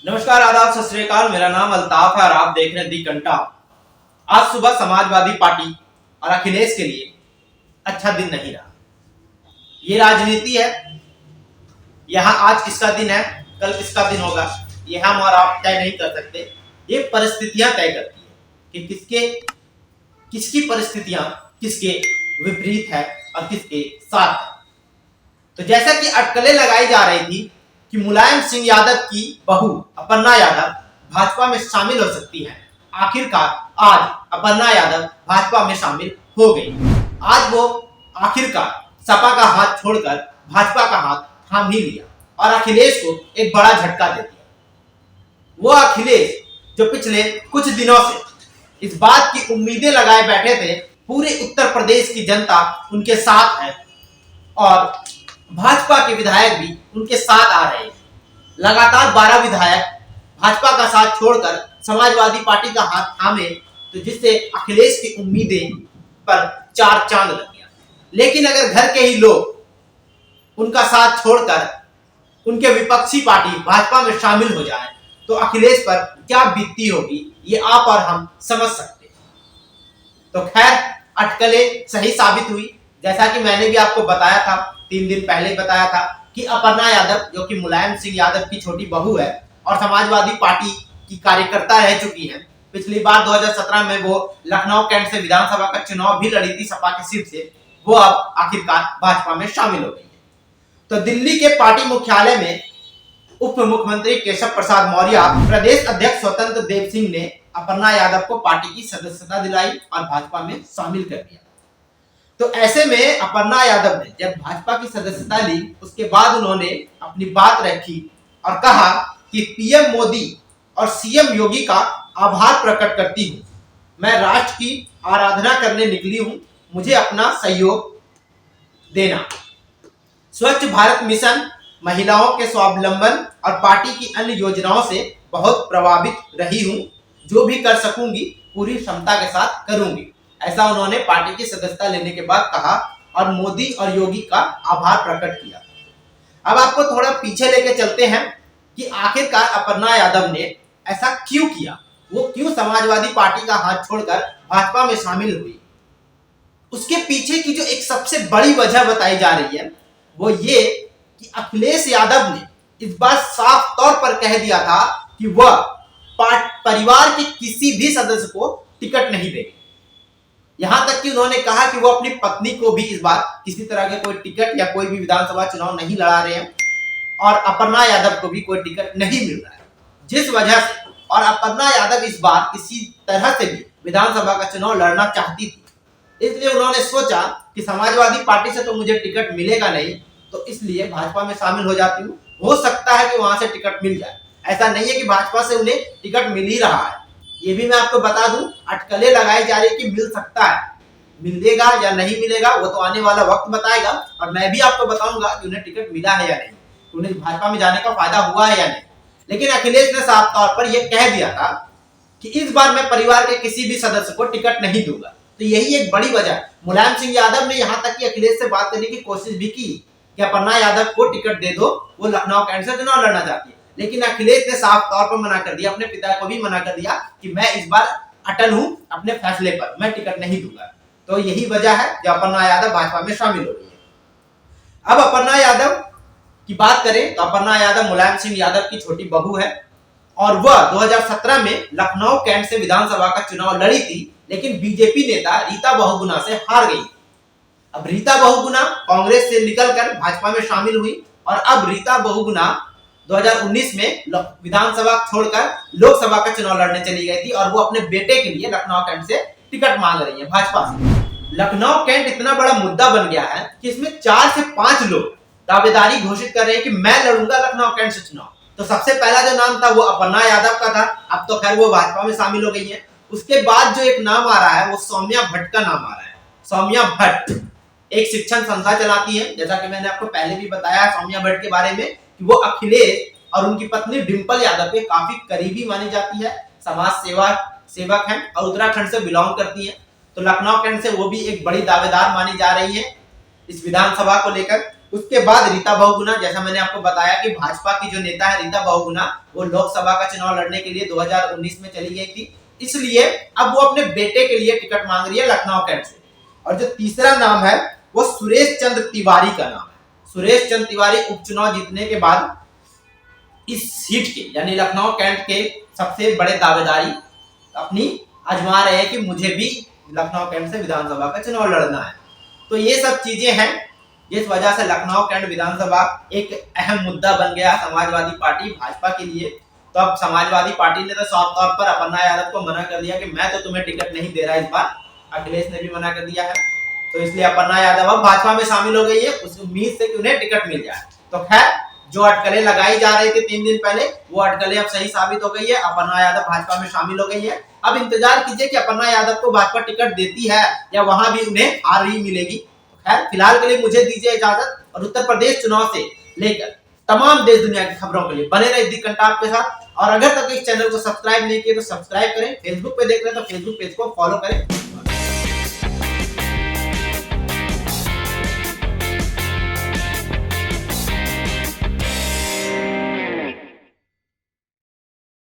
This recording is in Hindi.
नमस्कार, आदाब, सत श्री अकाल। मेरा नाम अल्ताफ है और आप देख रहे हैं दी कंटा। आज सुबह समाजवादी पार्टी और अखिलेश के लिए अच्छा दिन नहीं रहा। ये राजनीति है। यहाँ आज किसका दिन है, कल किसका दिन होगा, ये हम और आप तय नहीं कर सकते। ये परिस्थितियां तय करती है कि किसकी परिस्थितियां किसके विपरीत है और किसके साथ है। तो जैसा कि अटकलें लगाई जा रही थी कि मुलायम सिंह यादव की बहू अपर्णा यादव भाजपा में शामिल हो सकती है, आखिरकार आज अपर्णा यादव भाजपा में शामिल हो गई। आज वो आखिरकार सपा का हाथ छोड़कर भाजपा का हाथ थाम ही लिया और अखिलेश को एक बड़ा झटका दे दिया। वो अखिलेश जो पिछले कुछ दिनों से इस बात की उम्मीदें लगाए बैठे थे, पूरे उत्तर प्रदेश की जनता उनके साथ है और भाजपा के विधायक भी उनके साथ आ रहे हैं। लगातार 12 विधायक भाजपा का साथ छोड़कर समाजवादी पार्टी का हाथ थामे, तो जिससे अखिलेश की उम्मीदें पर चार चांद लग गया। लेकिन अगर घर के ही लोग उनका साथ छोड़कर उनके विपक्षी पार्टी भाजपा में शामिल हो जाए तो अखिलेश पर क्या बीतती होगी, ये आप और हम समझ सकते हैं। तो खैर, अटकलें सही साबित हुई। जैसा कि मैंने भी आपको बताया था, 3 दिन पहले बताया था कि अपर्णा यादव, जो कि मुलायम सिंह यादव की छोटी बहू है और समाजवादी पार्टी की कार्यकर्ता रह चुकी है, पिछली बार 2017 में वो लखनऊ कैंट से विधानसभा का चुनाव भी लड़ी थी सपा की सीट से, वो अब आखिरकार भाजपा में शामिल हो गई है। तो दिल्ली के पार्टी मुख्यालय में उप मुख्यमंत्री केशव प्रसाद मौर्य, प्रदेश अध्यक्ष स्वतंत्र देव सिंह ने अपर्णा यादव को पार्टी की सदस्यता दिलाई और भाजपा में शामिल कर दिया। तो ऐसे में अपर्णा यादव ने जब भाजपा की सदस्यता ली, उसके बाद उन्होंने अपनी बात रखी और कहा कि पीएम मोदी और सीएम योगी का आभार प्रकट करती हूँ। मैं राष्ट्र की आराधना करने निकली हूँ, मुझे अपना सहयोग देना। स्वच्छ भारत मिशन, महिलाओं के स्वावलंबन और पार्टी की अन्य योजनाओं से बहुत प्रभावित रही हूँ। जो भी कर सकूंगी पूरी क्षमता के साथ करूंगी, ऐसा उन्होंने पार्टी की सदस्यता लेने के बाद कहा और मोदी और योगी का आभार प्रकट किया। अब आपको थोड़ा पीछे लेके चलते हैं कि आखिरकार अपर्णा यादव ने ऐसा क्यों किया, वो क्यों समाजवादी पार्टी का हाथ छोड़कर भाजपा में शामिल हुई। उसके पीछे की जो एक सबसे बड़ी वजह बताई जा रही है वो ये कि अखिलेश यादव ने इस बार साफ तौर पर कह दिया था कि वह परिवार के किसी भी सदस्य को टिकट नहीं देंगे। यहां तक कि उन्होंने कहा कि वो अपनी पत्नी को भी इस बार किसी तरह के कोई टिकट या कोई भी विधानसभा चुनाव नहीं लड़ा रहे हैं और अपर्णा यादव को भी कोई टिकट नहीं मिल रहा है, जिस वजह से और अपर्णा यादव इस बार किसी तरह से भी विधानसभा का चुनाव लड़ना चाहती थी। इसलिए उन्होंने सोचा कि समाजवादी पार्टी से तो मुझे टिकट मिलेगा नहीं, तो इसलिए भाजपा में शामिल हो जाती हूँ। हो सकता है कि वहां से टिकट मिल जाए, ऐसा नहीं है कि भाजपा से उन्हें टिकट मिल ही रहा है। ये भी मैं आपको बता दूं, अटकलें लगाई जा रही है कि मिल सकता है, मिलेगा या नहीं मिलेगा वो तो आने वाला वक्त बताएगा और मैं भी आपको बताऊंगा कि उन्हें टिकट मिला है या नहीं, उन्हें भाजपा में जाने का फायदा हुआ है या नहीं। लेकिन अखिलेश ने साफ तौर पर यह कह दिया था कि इस बार मैं परिवार के किसी भी सदस्य को टिकट नहीं दूंगा। तो यही एक बड़ी वजह। मुलायम सिंह यादव ने यहाँ तक कि अखिलेश से बात करने की कोशिश भी की कि अपर्णा यादव को टिकट दे दो, वो लखनऊ कैंट से चुनाव लड़ना चाहती है। लेकिन अखिलेश ने साफ तौर पर मना कर दिया, अपने पिता को भी मना कर दिया कि मैं इस बार अटल हूं अपने फैसले पर, मैं टिकट नहीं दूंगा। तो यही वजह है जो अपर्णा यादव भाजपा में शामिल हो गई है। अब अपर्णा यादव की बात करें तो अपर्णा यादव मुलायम सिंह यादव की छोटी बहू है और वह 2017 में लखनऊ कैंट से विधानसभा का चुनाव लड़ी थी, लेकिन बीजेपी नेता रीता बहुगुणा से हार गई। अब रीता बहुगुणा कांग्रेस से निकलकर भाजपा में शामिल हुई और अब रीता बहुगुणा 2019 में विधानसभा छोड़कर लोकसभा का चुनाव लड़ने चली गई थी और वो अपने बेटे के लिए लखनऊ कैंट से टिकट मांग रही है भाजपा से। लखनऊ कैंट इतना बड़ा मुद्दा बन गया है कि इसमें 4 से 5 लोग दावेदारी घोषित कर रहे हैं कि मैं लड़ूंगा लखनऊ कैंट से चुनाव। तो सबसे पहला जो नाम था वो अपर्णा यादव का था, अब तो खैर वो भाजपा में शामिल हो गई है। उसके बाद जो एक नाम आ रहा है वो सौम्या भट्ट का नाम आ रहा है। सौम्या भट्ट एक शिक्षण संस्था चलाती है, जैसा कि मैंने आपको पहले भी बताया सौम्या भट्ट के बारे में कि वो अखिलेश और उनकी पत्नी डिंपल यादव के काफी करीबी मानी जाती है, समाज सेवक हैं और उत्तराखंड से बिलोंग करती हैं। तो लखनऊ कैंट से वो भी एक बड़ी दावेदार मानी जा रही है इस विधानसभा को लेकर। उसके बाद रीता बहुगुणा, जैसा मैंने आपको बताया कि भाजपा की जो नेता है रीता बहुगुणा, वो लोकसभा का चुनाव लड़ने के लिए 2019 में चली गई थी, इसलिए अब वो अपने बेटे के लिए टिकट मांग रही है लखनऊ कैंट से। और जो तीसरा नाम है वो सुरेश चंद्र तिवारी का नाम है। सुरेश चंद्र तिवारी उपचुनाव जीतने के बाद इस सीट के यानी लखनऊ कैंट के सबसे बड़े दावेदारी अपनी आजमा रहे हैं कि मुझे भी लखनऊ कैंट से विधानसभा का चुनाव लड़ना है। तो ये सब चीजें हैं जिस वजह से लखनऊ कैंट विधानसभा एक अहम मुद्दा बन गया समाजवादी पार्टी भाजपा के लिए। तो अब समाजवादी पार्टी ने तो साफ तौर पर अपर्णा यादव को मना कर दिया कि मैं तो तुम्हें टिकट नहीं दे रहा इस बार। अखिलेश ने भी मना कर दिया है, तो इसलिए अपर्णा यादव अब भाजपा में शामिल हो गई है उस उम्मीद से कि उन्हें टिकट मिल जाए। तो खैर, जो अटकलें लगाई जा रही थी 3 दिन पहले, वो अटकलें अब सही साबित हो गई है। अपर्णा यादव भाजपा में शामिल हो गई है। अब इंतजार कीजिए कि अपर्णा यादव को भाजपा टिकट देती है या वहां भी उन्हें हार ही मिलेगी। खैर, फिलहाल के लिए मुझे दीजिए इजाजत, और उत्तर प्रदेश चुनाव से लेकर तमाम देश दुनिया की खबरों के लिए बने रहे दी कंटा आपके साथ। और अगर तक इस चैनल को सब्सक्राइब नहीं किए तो सब्सक्राइब करें, फेसबुक पे देख रहे हैं तो फेसबुक पेज को फॉलो करें।